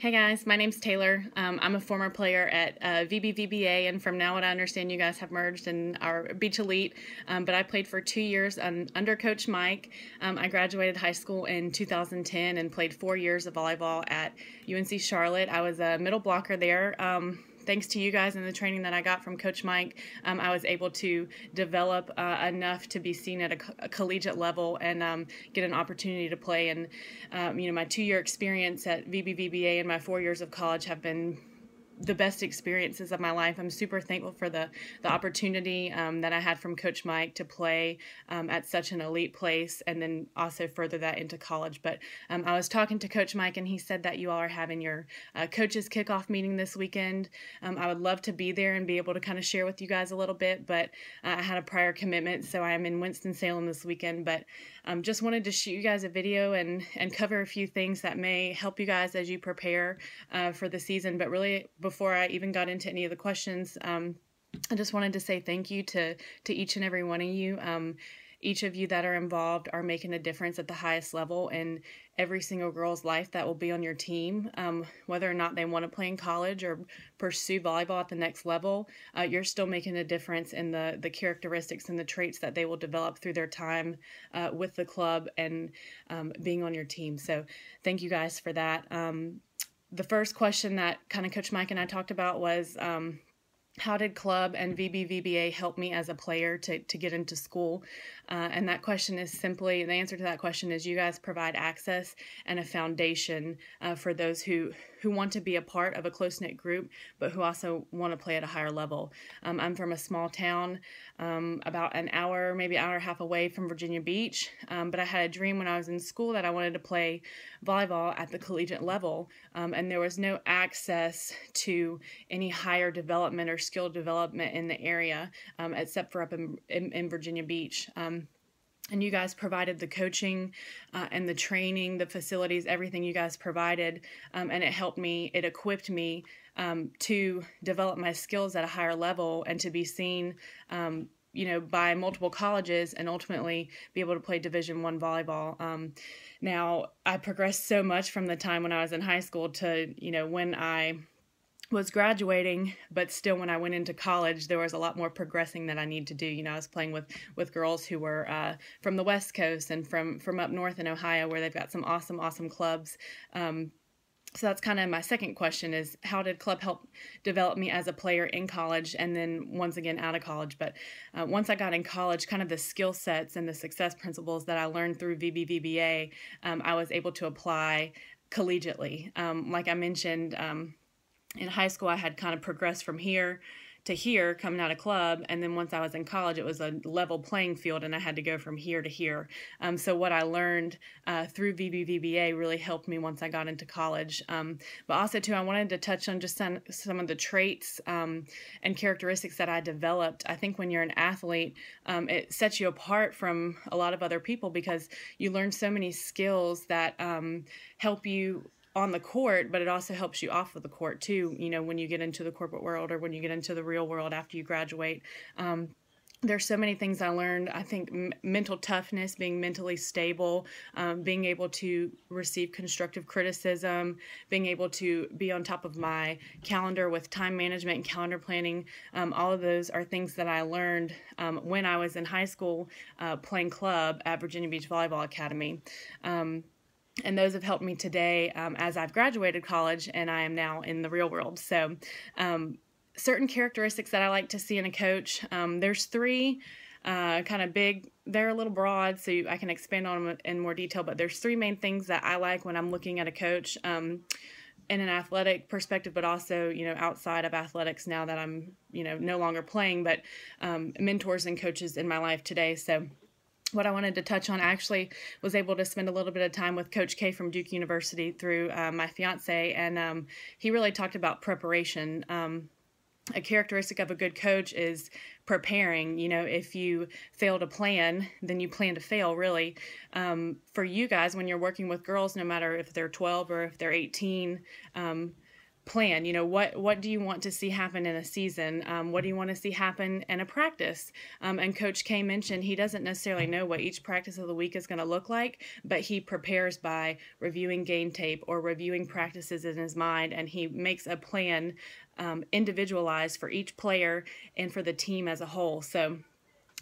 Hey guys, my name's Taylor. I'm a former player at VBVBA, and from now what I understand, you guys have merged and are Beach Elite. But I played for 2 years under Coach Mike. I graduated high school in 2010 and played 4 years of volleyball at UNC Charlotte. I was a middle blocker there. Thanks to you guys and the training that I got from Coach Mike, I was able to develop enough to be seen at a collegiate level and get an opportunity to play. And my 2-year experience at VBVBA and my 4 years of college have been the best experiences of my life. I'm super thankful for the opportunity that I had from Coach Mike to play at such an elite place and then also further that into college. But I was talking to Coach Mike and he said that you all are having your coaches kickoff meeting this weekend. I would love to be there and be able to kind of share with you guys a little bit, but I had a prior commitment, so I'm in Winston-Salem this weekend. But just wanted to shoot you guys a video and cover a few things that may help you guys as you prepare for the season. But really, before I even got into any of the questions, I just wanted to say thank you to each and every one of you. Each of you that are involved are making a difference at the highest level in every single girl's life that will be on your team. Whether or not they want to play in college or pursue volleyball at the next level, you're still making a difference in the characteristics and the traits that they will develop through their time with the club and being on your team. So thank you guys for that. The first question that kind of Coach Mike and I talked about was, how did club and VBVBA help me as a player to get into school? And that question is simply, the answer to that question is you guys provide access and a foundation for those who want to be a part of a close-knit group, but who also want to play at a higher level. I'm from a small town, about an hour, maybe hour and a half away from Virginia Beach, but I had a dream when I was in school that I wanted to play volleyball at the collegiate level, and there was no access to any higher development or skill development in the area, except for up in Virginia Beach. And you guys provided the coaching and the training, the facilities, everything you guys provided, and it helped me, it equipped me to develop my skills at a higher level and to be seen by multiple colleges and ultimately be able to play Division I volleyball. Now, I progressed so much from the time when I was in high school to, when I was graduating, but still when I went into college, there was a lot more progressing that I need to do. I was playing with girls who were from the West Coast and from up north in Ohio, where they've got some awesome clubs. So that's kind of my second question is, how did club help develop me as a player in college and then once again out of college? But once I got in college, kind of the skill sets and the success principles that I learned through VBVBA, I was able to apply collegiately. Like I mentioned, in high school, I had kind of progressed from here to here coming out of club, and then once I was in college, it was a level playing field, and I had to go from here to here. So what I learned through VBVBA really helped me once I got into college. But also, too, I wanted to touch on just some of the traits and characteristics that I developed. I think when you're an athlete, it sets you apart from a lot of other people because you learn so many skills that help you on the court, but it also helps you off of the court too, when you get into the corporate world or when you get into the real world after you graduate. There's so many things I learned. I think mental toughness, being mentally stable, being able to receive constructive criticism, being able to be on top of my calendar with time management and calendar planning. All of those are things that I learned when I was in high school playing club at Virginia Beach Volleyball Academy. And those have helped me today as I've graduated college and I am now in the real world. So certain characteristics that I like to see in a coach, there's three kind of big, they're a little broad, so I can expand on them in more detail, but there's three main things that I like when I'm looking at a coach in an athletic perspective, but also, outside of athletics now that I'm, no longer playing, but mentors and coaches in my life today. So what I wanted to touch on, I actually was able to spend a little bit of time with Coach K from Duke University through my fiance, and he really talked about preparation. A characteristic of a good coach is preparing. If you fail to plan, then you plan to fail, really. For you guys, when you're working with girls, no matter if they're 12 or if they're 18, plan. What do you want to see happen in a season? What do you want to see happen in a practice? And Coach K mentioned he doesn't necessarily know what each practice of the week is going to look like, but he prepares by reviewing game tape or reviewing practices in his mind, and he makes a plan individualized for each player and for the team as a whole. So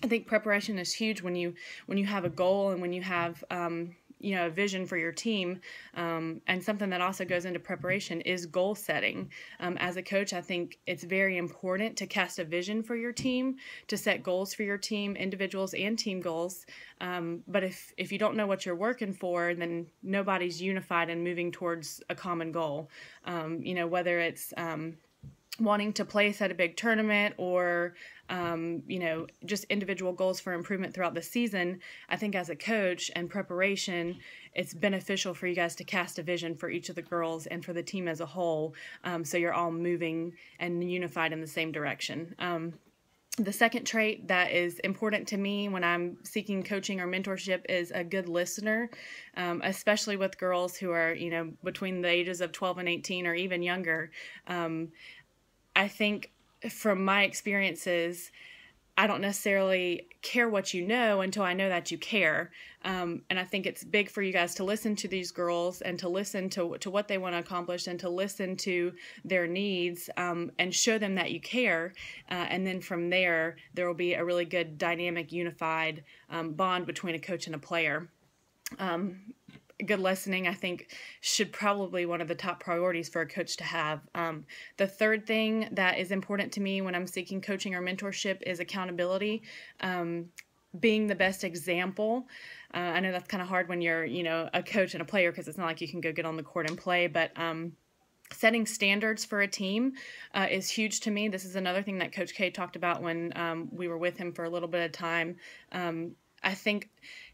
I think preparation is huge when you have a goal and when you have a vision for your team, and something that also goes into preparation is goal setting. As a coach, I think it's very important to cast a vision for your team, to set goals for your team, individuals and team goals. But if you don't know what you're working for, then nobody's unified and moving towards a common goal. Whether it's wanting to place at a big tournament or just individual goals for improvement throughout the season, I think as a coach and preparation, it's beneficial for you guys to cast a vision for each of the girls and for the team as a whole, so you're all moving and unified in the same direction. The second trait that is important to me when I'm seeking coaching or mentorship is a good listener, especially with girls who are, between the ages of 12 and 18 or even younger. I think from my experiences, I don't necessarily care what you know until I know that you care. And I think it's big for you guys to listen to these girls and to listen to what they want to accomplish and to listen to their needs, and show them that you care. And then from there will be a really good dynamic, unified bond between a coach and a player. Good listening, I think, should probably one of the top priorities for a coach to have. The third thing that is important to me when I'm seeking coaching or mentorship is accountability. Being the best example. I know that's kind of hard when you're, a coach and a player, because it's not like you can go get on the court and play, but setting standards for a team is huge to me. This is another thing that Coach K talked about when we were with him for a little bit of time. I think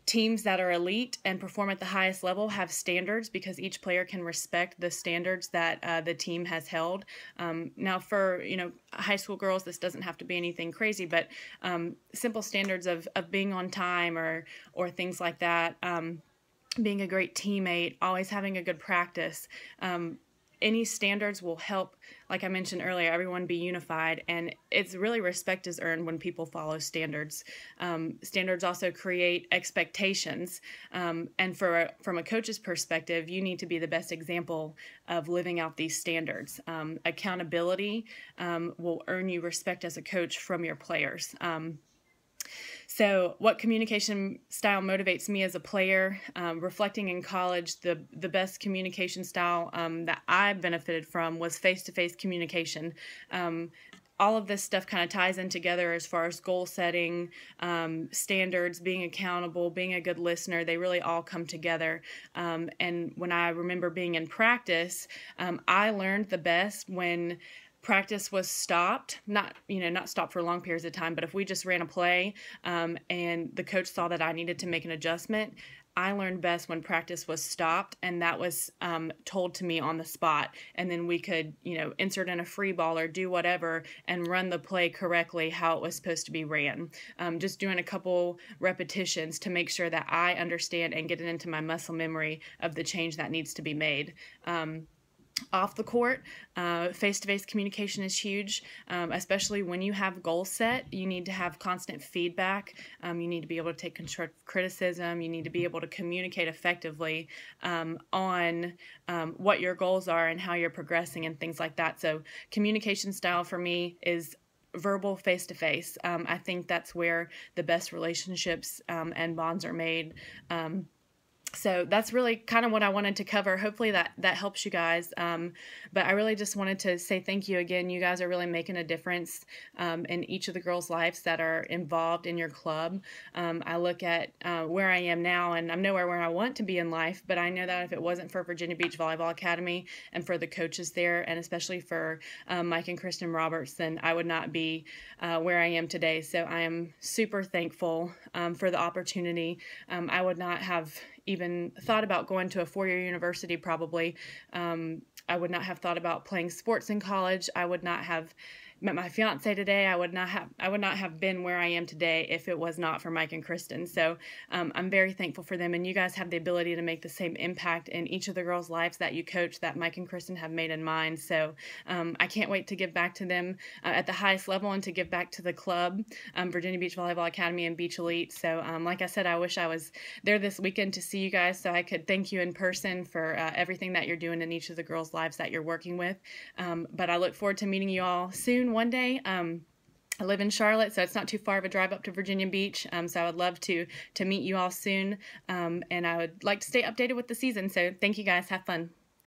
teams that are elite and perform at the highest level have standards because each player can respect the standards that the team has held. Now for, high school girls, this doesn't have to be anything crazy, but simple standards of being on time or things like that, being a great teammate, always having a good practice. Any standards will help, like I mentioned earlier, everyone be unified, and it's really respect is earned when people follow standards. Standards also create expectations, and from a coach's perspective, you need to be the best example of living out these standards. Accountability will earn you respect as a coach from your players. So what communication style motivates me as a player? Reflecting in college, the best communication style that I benefited from was face-to-face communication. All of this stuff kind of ties in together as far as goal setting, standards, being accountable, being a good listener. They really all come together. And when I remember being in practice, I learned the best when practice was stopped, not stopped for long periods of time, but if we just ran a play and the coach saw that I needed to make an adjustment, I learned best when practice was stopped and that was told to me on the spot. And then we could, insert in a free ball or do whatever and run the play correctly how it was supposed to be ran. Just doing a couple repetitions to make sure that I understand and get it into my muscle memory of the change that needs to be made. Off the court, face-to-face communication is huge, especially when you have goals set. You need to have constant feedback. You need to be able to take constructive criticism. You need to be able to communicate effectively on what your goals are and how you're progressing and things like that. So communication style for me is verbal, face-to-face. I think that's where the best relationships and bonds are made. So that's really kind of what I wanted to cover. Hopefully that helps you guys. But I really just wanted to say thank you again. You guys are really making a difference in each of the girls' lives that are involved in your club. I look at where I am now, and I'm nowhere where I want to be in life, but I know that if it wasn't for Virginia Beach Volleyball Academy and for the coaches there, and especially for Mike and Kristen Roberts, then I would not be where I am today. So I am super thankful for the opportunity. I would not have even thought about going to a four-year university probably. I would not have thought about playing sports in college. I would not have met my fiance today. I would not have been where I am today if it was not for Mike and Kristen. So I'm very thankful for them, and you guys have the ability to make the same impact in each of the girls' lives that you coach, that Mike and Kristen have made in mine. So I can't wait to give back to them at the highest level and to give back to the club, Virginia Beach Volleyball Academy and Beach Elite. So like I said, I wish I was there this weekend to see you guys so I could thank you in person for everything that you're doing in each of the girls' lives that you're working with. But I look forward to meeting you all soon one day. I live in Charlotte, so it's not too far of a drive up to Virginia Beach. So I would love to meet you all soon, and I would like to stay updated with the season. So thank you guys. Have fun.